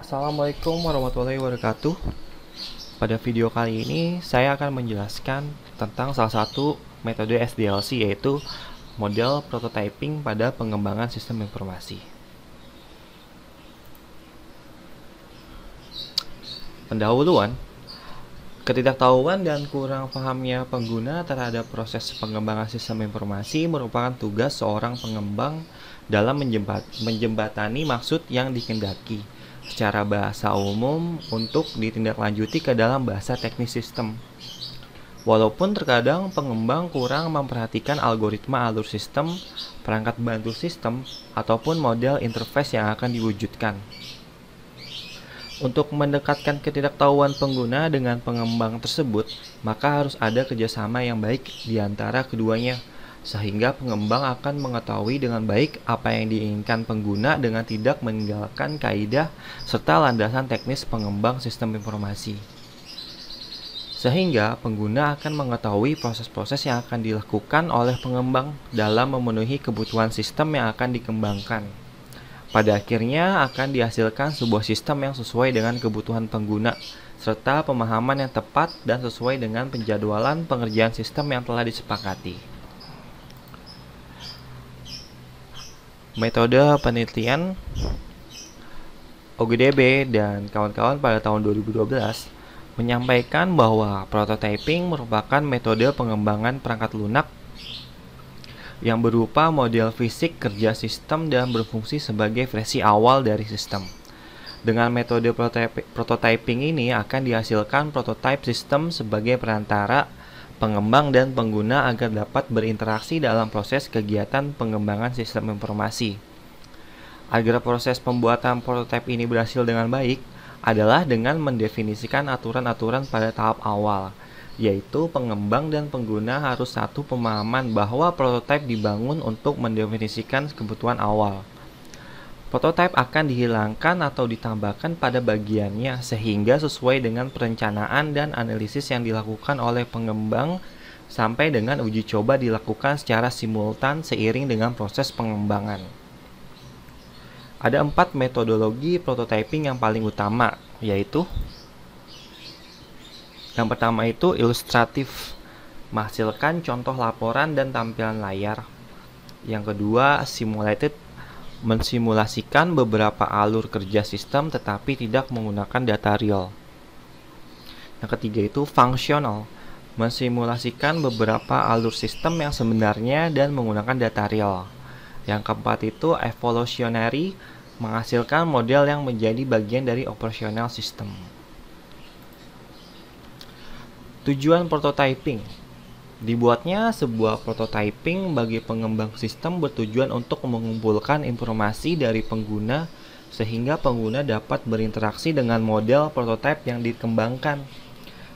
Assalamualaikum warahmatullahi wabarakatuh. Pada video kali ini saya akan menjelaskan tentang salah satu metode SDLC, yaitu model prototyping pada pengembangan sistem informasi. Pendahuluan, ketidaktahuan dan kurang pahamnya pengguna terhadap proses pengembangan sistem informasi merupakan tugas seorang pengembang dalam menjembatani maksud yang dikehendaki secara bahasa umum untuk ditindaklanjuti ke dalam bahasa teknis sistem. Walaupun terkadang pengembang kurang memperhatikan algoritma alur sistem, perangkat bantu sistem, ataupun model interface yang akan diwujudkan. Untuk mendekatkan ketidaktahuan pengguna dengan pengembang tersebut, maka harus ada kerjasama yang baik di antara keduanya, sehingga pengembang akan mengetahui dengan baik apa yang diinginkan pengguna dengan tidak meninggalkan kaidah serta landasan teknis pengembang sistem informasi. Sehingga pengguna akan mengetahui proses-proses yang akan dilakukan oleh pengembang dalam memenuhi kebutuhan sistem yang akan dikembangkan. Pada akhirnya akan dihasilkan sebuah sistem yang sesuai dengan kebutuhan pengguna, serta pemahaman yang tepat dan sesuai dengan penjadwalan pengerjaan sistem yang telah disepakati. Metode penelitian OGDB dan kawan-kawan pada tahun 2012 menyampaikan bahwa prototyping merupakan metode pengembangan perangkat lunak yang berupa model fisik kerja sistem dan berfungsi sebagai versi awal dari sistem. Dengan metode prototyping ini akan dihasilkan prototype sistem sebagai perantara pengembang dan pengguna agar dapat berinteraksi dalam proses kegiatan pengembangan sistem informasi. Agar proses pembuatan prototipe ini berhasil dengan baik adalah dengan mendefinisikan aturan-aturan pada tahap awal, yaitu pengembang dan pengguna harus satu pemahaman bahwa prototipe dibangun untuk mendefinisikan kebutuhan awal. Prototipe akan dihilangkan atau ditambahkan pada bagiannya sehingga sesuai dengan perencanaan dan analisis yang dilakukan oleh pengembang sampai dengan uji coba dilakukan secara simultan seiring dengan proses pengembangan. Ada 4 metodologi prototyping yang paling utama, yaitu yang pertama itu ilustratif, menghasilkan contoh laporan dan tampilan layar. Yang kedua, simulated, mensimulasikan beberapa alur kerja sistem tetapi tidak menggunakan data real. Yang ketiga itu fungsional, mensimulasikan beberapa alur sistem yang sebenarnya dan menggunakan data real. Yang keempat itu evolutionary, menghasilkan model yang menjadi bagian dari operasional sistem. Tujuan prototyping. Dibuatnya sebuah prototyping bagi pengembang sistem bertujuan untuk mengumpulkan informasi dari pengguna sehingga pengguna dapat berinteraksi dengan model prototipe yang dikembangkan.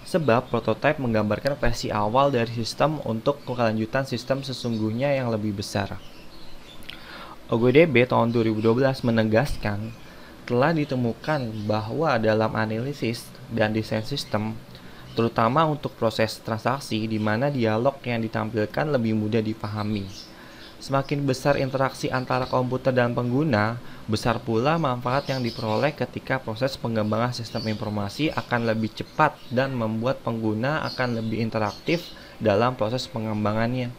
Sebab prototipe menggambarkan versi awal dari sistem untuk kelanjutan sistem sesungguhnya yang lebih besar. OGDB tahun 2012 menegaskan telah ditemukan bahwa dalam analisis dan desain sistem, terutama untuk proses transaksi di mana dialog yang ditampilkan lebih mudah dipahami. Semakin besar interaksi antara komputer dan pengguna, besar pula manfaat yang diperoleh ketika proses pengembangan sistem informasi akan lebih cepat dan membuat pengguna akan lebih interaktif dalam proses pengembangannya.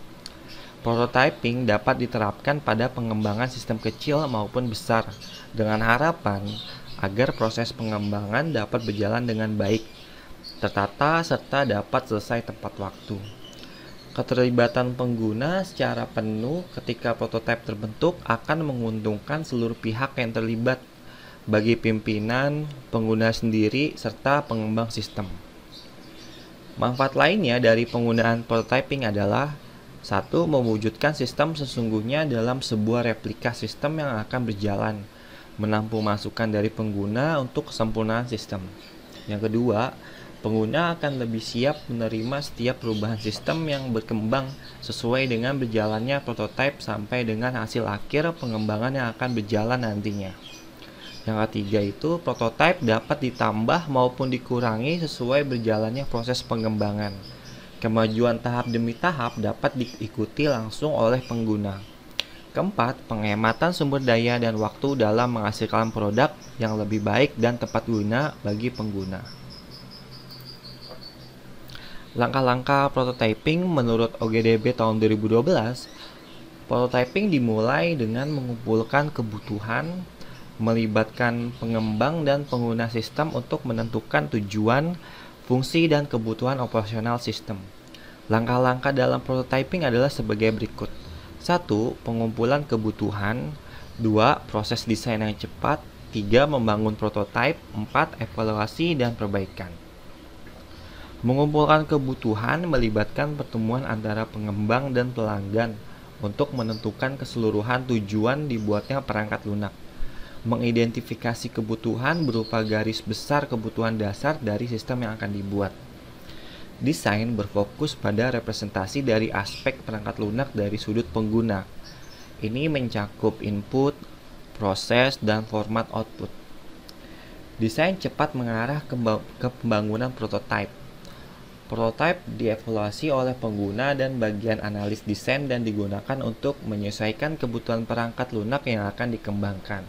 Prototyping dapat diterapkan pada pengembangan sistem kecil maupun besar, dengan harapan agar proses pengembangan dapat berjalan dengan baik, tertata serta dapat selesai tepat waktu. Keterlibatan pengguna secara penuh ketika prototipe terbentuk akan menguntungkan seluruh pihak yang terlibat, bagi pimpinan, pengguna sendiri, serta pengembang sistem. Manfaat lainnya dari penggunaan prototyping adalah 1. Mewujudkan sistem sesungguhnya dalam sebuah replika sistem yang akan berjalan, menampung masukan dari pengguna untuk kesempurnaan sistem. Yang kedua, pengguna akan lebih siap menerima setiap perubahan sistem yang berkembang sesuai dengan berjalannya prototipe sampai dengan hasil akhir pengembangan yang akan berjalan nantinya. Yang ketiga itu, prototipe dapat ditambah maupun dikurangi sesuai berjalannya proses pengembangan. Kemajuan tahap demi tahap dapat diikuti langsung oleh pengguna. Keempat, penghematan sumber daya dan waktu dalam menghasilkan produk yang lebih baik dan tepat guna bagi pengguna. Langkah-langkah prototyping menurut OGDB tahun 2012, prototyping dimulai dengan mengumpulkan kebutuhan, melibatkan pengembang dan pengguna sistem untuk menentukan tujuan, fungsi, dan kebutuhan operasional sistem. Langkah-langkah dalam prototyping adalah sebagai berikut. 1. Pengumpulan kebutuhan. 2. Proses desain yang cepat. 3. Membangun prototipe. 4. Evaluasi dan perbaikan. Mengumpulkan kebutuhan melibatkan pertemuan antara pengembang dan pelanggan untuk menentukan keseluruhan tujuan dibuatnya perangkat lunak. Mengidentifikasi kebutuhan berupa garis besar kebutuhan dasar dari sistem yang akan dibuat. Desain berfokus pada representasi dari aspek perangkat lunak dari sudut pengguna. Ini mencakup input, proses, dan format output. Desain cepat mengarah ke pembangunan prototipe. Prototipe dievaluasi oleh pengguna dan bagian analis desain dan digunakan untuk menyesuaikan kebutuhan perangkat lunak yang akan dikembangkan.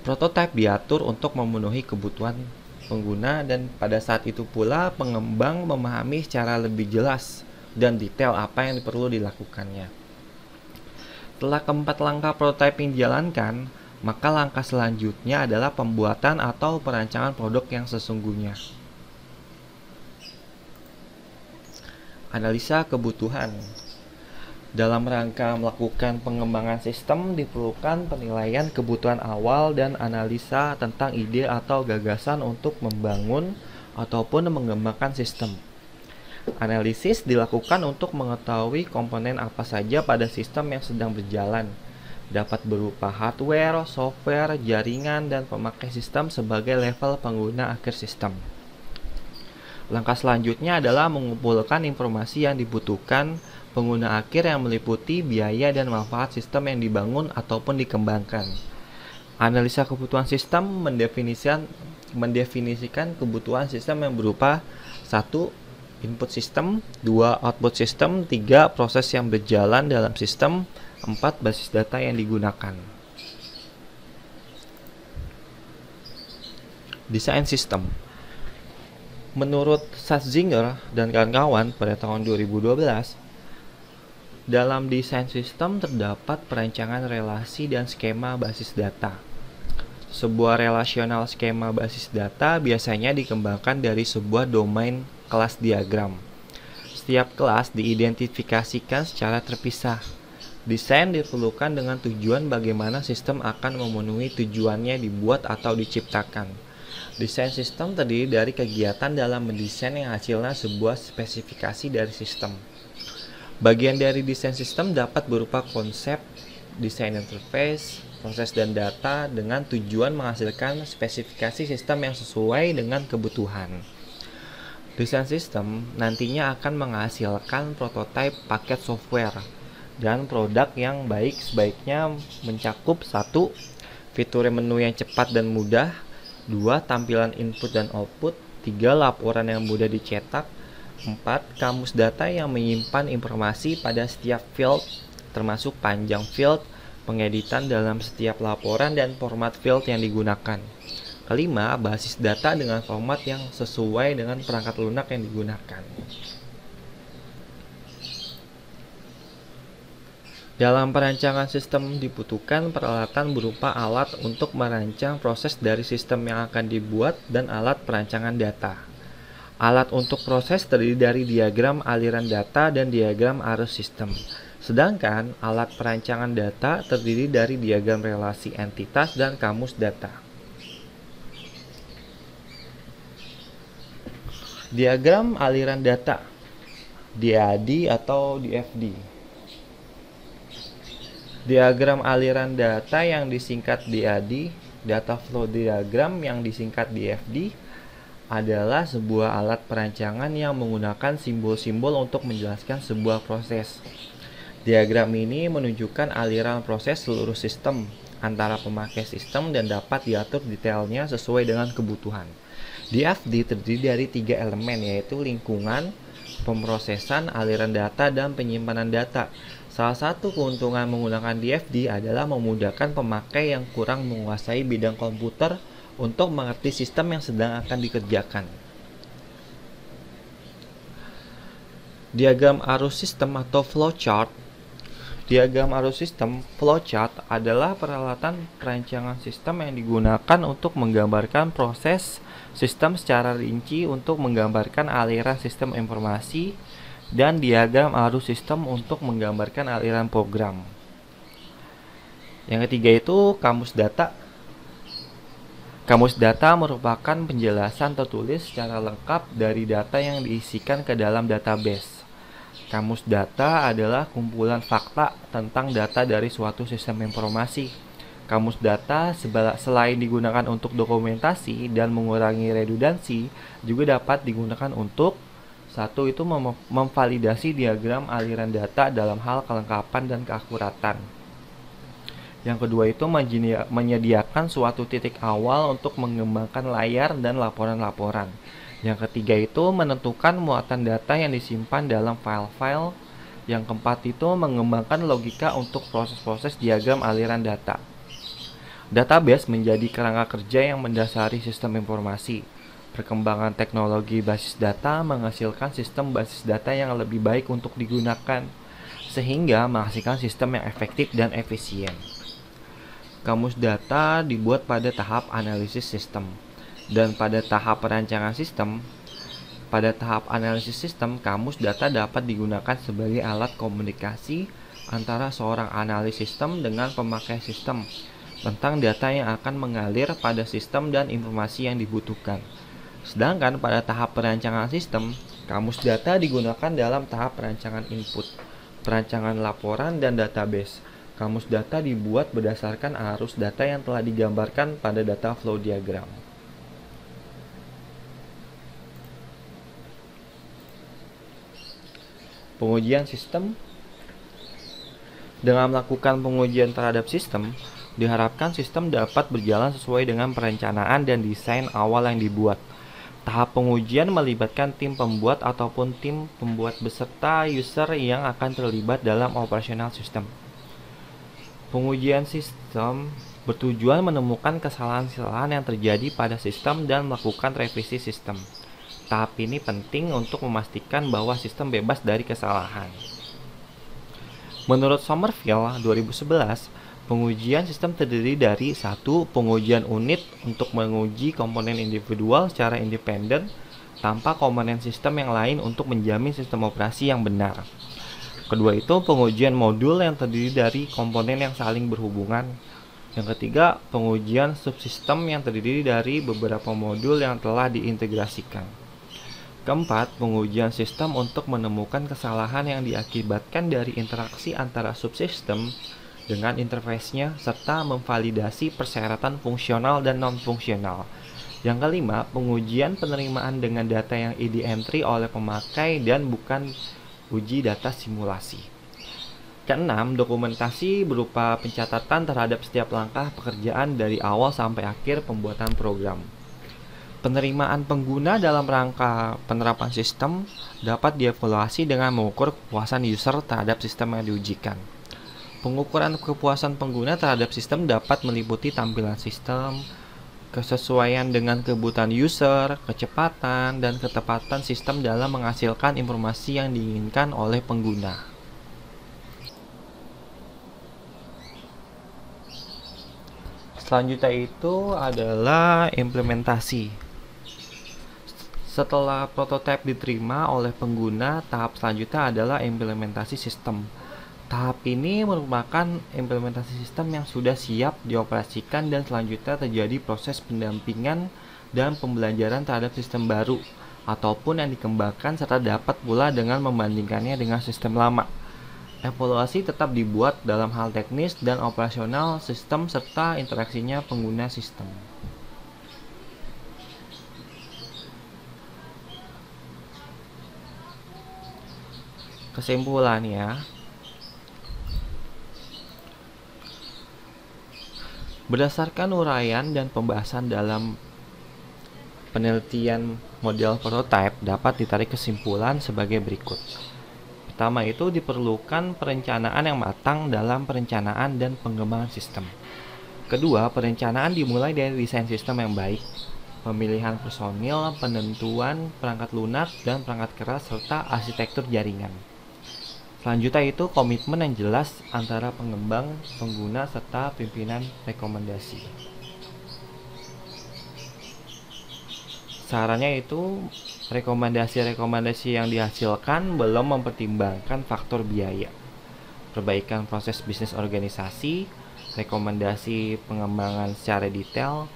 Prototipe diatur untuk memenuhi kebutuhan pengguna dan pada saat itu pula pengembang memahami secara lebih jelas dan detail apa yang perlu dilakukannya. Setelah keempat langkah prototyping dijalankan, maka langkah selanjutnya adalah pembuatan atau perancangan produk yang sesungguhnya. Analisa kebutuhan. Dalam rangka melakukan pengembangan sistem diperlukan penilaian kebutuhan awal dan analisa tentang ide atau gagasan untuk membangun ataupun mengembangkan sistem. Analisis dilakukan untuk mengetahui komponen apa saja pada sistem yang sedang berjalan. Dapat berupa hardware, software, jaringan, dan pemakai sistem sebagai level pengguna akhir sistem. Langkah selanjutnya adalah mengumpulkan informasi yang dibutuhkan pengguna akhir yang meliputi biaya dan manfaat sistem yang dibangun ataupun dikembangkan. Analisa kebutuhan sistem mendefinisikan kebutuhan sistem yang berupa 1. Input sistem, 2. Output sistem, 3. Proses yang berjalan dalam sistem, 4. Basis data yang digunakan. Desain sistem. Menurut Schatzinger dan kawan-kawan pada tahun 2012, dalam desain sistem terdapat perancangan relasi dan skema basis data. Sebuah relasional skema basis data biasanya dikembangkan dari sebuah domain kelas diagram. Setiap kelas diidentifikasikan secara terpisah. Desain diperlukan dengan tujuan bagaimana sistem akan memenuhi tujuannya dibuat atau diciptakan. Desain sistem terdiri dari kegiatan dalam mendesain yang hasilnya sebuah spesifikasi dari sistem. Bagian dari desain sistem dapat berupa konsep, desain interface, proses dan data dengan tujuan menghasilkan spesifikasi sistem yang sesuai dengan kebutuhan. Desain sistem nantinya akan menghasilkan prototipe paket software dan produk yang sebaiknya mencakup 1. Fitur menu yang cepat dan mudah, 2. Tampilan input dan output, 3. Laporan yang mudah dicetak, 4. Kamus data yang menyimpan informasi pada setiap field, termasuk panjang field, pengeditan dalam setiap laporan, dan format field yang digunakan. 5. Basis data dengan format yang sesuai dengan perangkat lunak yang digunakan. Dalam perancangan sistem dibutuhkan peralatan berupa alat untuk merancang proses dari sistem yang akan dibuat dan alat perancangan data. Alat untuk proses terdiri dari diagram aliran data dan diagram arus sistem. Sedangkan alat perancangan data terdiri dari diagram relasi entitas dan kamus data. Diagram aliran data, DAD atau DFD. Diagram aliran data yang disingkat DAD, data flow diagram yang disingkat DFD, adalah sebuah alat perancangan yang menggunakan simbol-simbol untuk menjelaskan sebuah proses. Diagram ini menunjukkan aliran proses seluruh sistem antara pemakai sistem dan dapat diatur detailnya sesuai dengan kebutuhan. DFD terdiri dari 3 elemen, yaitu lingkungan, pemrosesan, aliran data, dan penyimpanan data. Salah satu keuntungan menggunakan DFD adalah memudahkan pemakai yang kurang menguasai bidang komputer untuk mengerti sistem yang sedang akan dikerjakan. Diagram arus sistem atau flowchart. Diagram arus sistem flowchart adalah peralatan perancangan sistem yang digunakan untuk menggambarkan proses sistem secara rinci untuk menggambarkan aliran sistem informasi, dan diagram arus sistem untuk menggambarkan aliran program. Yang ketiga itu kamus data. Kamus data merupakan penjelasan tertulis secara lengkap dari data yang diisikan ke dalam database. Kamus data adalah kumpulan fakta tentang data dari suatu sistem informasi. Kamus data selain digunakan untuk dokumentasi dan mengurangi redundansi, juga dapat digunakan untuk satu itu memvalidasi diagram aliran data dalam hal kelengkapan dan keakuratan. Yang kedua itu menyediakan suatu titik awal untuk mengembangkan layar dan laporan-laporan. Yang ketiga itu menentukan muatan data yang disimpan dalam file-file. Yang keempat itu mengembangkan logika untuk proses-proses diagram aliran data. Database menjadi kerangka kerja yang mendasari sistem informasi. Perkembangan teknologi basis data menghasilkan sistem basis data yang lebih baik untuk digunakan, sehingga menghasilkan sistem yang efektif dan efisien. Kamus data dibuat pada tahap analisis sistem, dan pada tahap perancangan sistem. Pada tahap analisis sistem, kamus data dapat digunakan sebagai alat komunikasi antara seorang analis sistem dengan pemakai sistem tentang data yang akan mengalir pada sistem dan informasi yang dibutuhkan. Sedangkan pada tahap perancangan sistem, kamus data digunakan dalam tahap perancangan input, perancangan laporan, dan database. Kamus data dibuat berdasarkan arus data yang telah digambarkan pada data flow diagram. Pengujian sistem. Dengan melakukan pengujian terhadap sistem, diharapkan sistem dapat berjalan sesuai dengan perencanaan dan desain awal yang dibuat. Tahap pengujian melibatkan tim pembuat ataupun tim pembuat beserta user yang akan terlibat dalam operasional sistem. Pengujian sistem bertujuan menemukan kesalahan-kesalahan yang terjadi pada sistem dan melakukan revisi sistem. Tahap ini penting untuk memastikan bahwa sistem bebas dari kesalahan. Menurut Somerville 2011, pengujian sistem terdiri dari 1. Pengujian unit untuk menguji komponen individual secara independen tanpa komponen sistem yang lain untuk menjamin sistem operasi yang benar. Kedua itu pengujian modul yang terdiri dari komponen yang saling berhubungan. Yang ketiga, pengujian subsistem yang terdiri dari beberapa modul yang telah diintegrasikan. Keempat, pengujian sistem untuk menemukan kesalahan yang diakibatkan dari interaksi antara subsistem dengan interface-nya serta memvalidasi persyaratan fungsional dan non-fungsional. Yang kelima, pengujian penerimaan dengan data yang di-entry oleh pemakai dan bukan uji data simulasi. Keenam, dokumentasi berupa pencatatan terhadap setiap langkah pekerjaan dari awal sampai akhir pembuatan program. Penerimaan pengguna dalam rangka penerapan sistem dapat dievaluasi dengan mengukur kepuasan user terhadap sistem yang diujikan. Pengukuran kepuasan pengguna terhadap sistem dapat meliputi tampilan sistem, kesesuaian dengan kebutuhan user, kecepatan, dan ketepatan sistem dalam menghasilkan informasi yang diinginkan oleh pengguna. Selanjutnya itu adalah implementasi. Setelah prototipe diterima oleh pengguna, tahap selanjutnya adalah implementasi sistem. Tahap ini merupakan implementasi sistem yang sudah siap dioperasikan dan selanjutnya terjadi proses pendampingan dan pembelajaran terhadap sistem baru ataupun yang dikembangkan serta dapat pula dengan membandingkannya dengan sistem lama. Evaluasi tetap dibuat dalam hal teknis dan operasional sistem serta interaksinya pengguna sistem. Kesimpulannya, berdasarkan uraian dan pembahasan dalam penelitian model prototipe dapat ditarik kesimpulan sebagai berikut. Pertama itu diperlukan perencanaan yang matang dalam perencanaan dan pengembangan sistem. Kedua, perencanaan dimulai dari desain sistem yang baik, pemilihan personil, penentuan perangkat lunak dan perangkat keras, serta arsitektur jaringan. Selanjutnya itu komitmen yang jelas antara pengembang, pengguna, serta pimpinan rekomendasi. Sarannya itu rekomendasi-rekomendasi yang dihasilkan belum mempertimbangkan faktor biaya, perbaikan proses bisnis organisasi, rekomendasi pengembangan secara detail.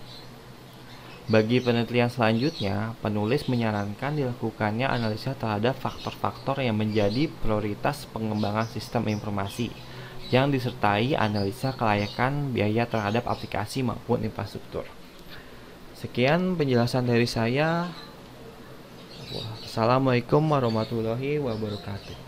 Bagi penelitian selanjutnya, penulis menyarankan dilakukannya analisa terhadap faktor-faktor yang menjadi prioritas pengembangan sistem informasi yang disertai analisa kelayakan biaya terhadap aplikasi maupun infrastruktur. Sekian penjelasan dari saya. Assalamualaikum warahmatullahi wabarakatuh.